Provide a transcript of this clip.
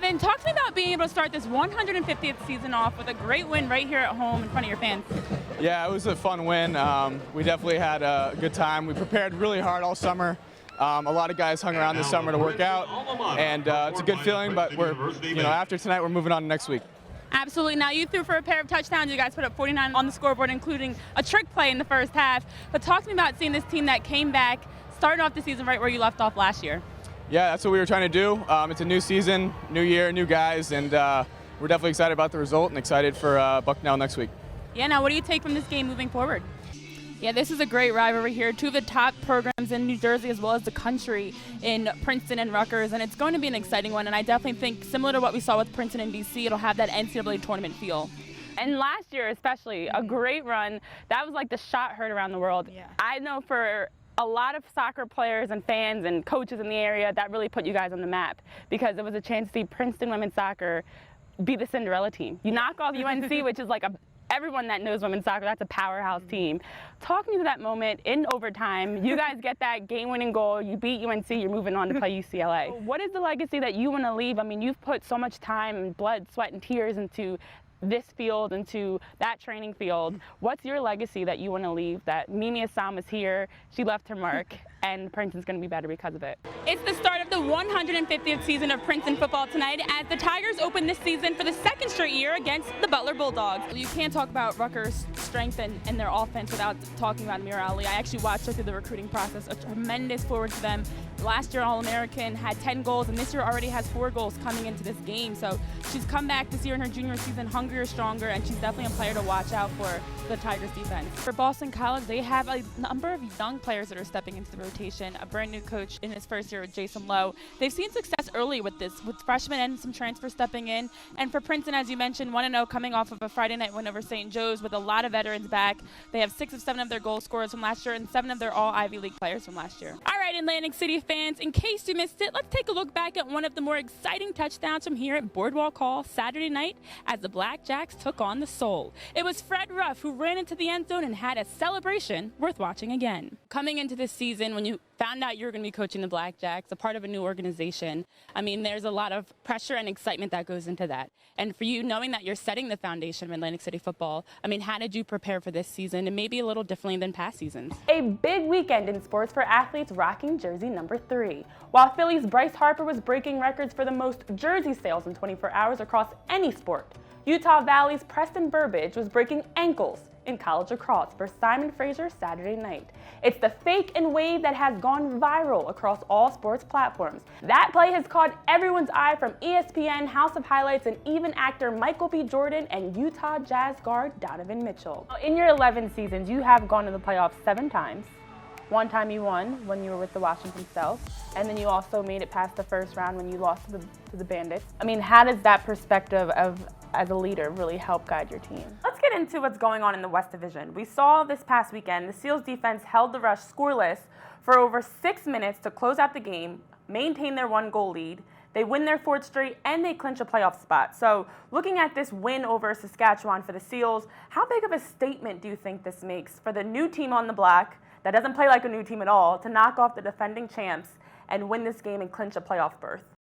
Evan, talk to me about being able to start this 150th season off with a great win right here at home in front of your fans. Yeah, it was a fun win. We definitely had a good time. We prepared really hard all summer. A lot of guys hung around this summer to work out, and it's a good feeling, but after tonight, we're moving on to next week. Absolutely. Now, you threw for a pair of touchdowns. You guys put up 49 on the scoreboard, including a trick play in the first half. But talk to me about seeing this team that came back, started off the season right where you left off last year. Yeah, that's what we were trying to do. It's a new season, new year, new guys, and we're definitely excited about the result and excited for Bucknell next week. Yeah, now what do you take from this game moving forward? Yeah, this is a great rivalry here. Two of the top programs in New Jersey as well as the country in Princeton and Rutgers, and it's going to be an exciting one. And I definitely think, similar to what we saw with Princeton and BC, it'll have that NCAA tournament feel. And last year especially, a great run. That was like the shot heard around the world. Yeah. I know for a lot of soccer players and fans and coaches in the area, that really put you guys on the map because it was a chance to see Princeton women's soccer be the Cinderella team. You knock off UNC, which is like everyone that knows women's soccer, that's a powerhouse team. Talk me to that moment in overtime. You guys get that game-winning goal. You beat UNC. You're moving on to play UCLA. What is the legacy that you want to leave? I mean, you've put so much time and blood, sweat, and tears into this field, into that training field. What's your legacy that you want to leave? That Mimi Assam was here, she left her mark, and Princeton's going to be better because of it. It's the start of the 150th season of Princeton football tonight as the Tigers open this season for the second straight year against the Butler Bulldogs. You can't talk about Rutgers' strength and their offense without talking about Amira Ali. I actually watched her through the recruiting process, a tremendous forward to them. Last year All-American, had 10 goals, and this year already has 4 goals coming into this game. So she's come back this year in her junior season hungrier, stronger, and she's definitely a player to watch out for the Tigers defense. For Boston College, they have a number of young players that are stepping into the rotation. A brand new coach in his first year with Jason Lowe. They've seen success early with this, with freshmen and some transfers stepping in. And for Princeton, as you mentioned, 1-0 coming off of a Friday night win over St. Joe's with a lot of veterans back. They have 6 of 7 of their goal scorers from last year and 7 of their all Ivy League players from last year. All right, Atlantic City fans, in case you missed it, let's take a look back at one of the more exciting touchdowns from here at Boardwalk Hall Saturday night as the Blackjacks took on the Soul. It was Fred Ruff who ran into the end zone and had a celebration worth watching again. Coming into this season, when you found out you were going to be coaching the Blackjacks, a part of a new organization, I mean, there's a lot of pressure and excitement that goes into that. And for you, knowing that you're setting the foundation of Atlantic City football, I mean, how did you prepare for this season and maybe a little differently than past seasons? A big weekend in sports for athletes rocking jersey number 3. While Philly's Bryce Harper was breaking records for the most jersey sales in 24 hours across any sport, Utah Valley's Preston Burbridge was breaking ankles in college lacrosse for Simon Fraser Saturday night. It's the fake and wave that has gone viral across all sports platforms. That play has caught everyone's eye, from ESPN, House of Highlights, and even actor Michael B. Jordan and Utah Jazz guard Donovan Mitchell. In your 11 seasons, you have gone to the playoffs 7 times. One time you won when you were with the Washington Stealth, and then you also made it past the first round when you lost to the Bandits. I mean, how does that perspective of as a leader really help guide your team? Let's get into what's going on in the West Division. We saw this past weekend the Seals defense held the Rush scoreless for over 6 minutes to close out the game, maintain their 1-goal lead. They win their 4th straight, and they clinch a playoff spot. So looking at this win over Saskatchewan for the Seals, how big of a statement do you think this makes for the new team on the block that doesn't play like a new team at all to knock off the defending champs and win this game and clinch a playoff berth?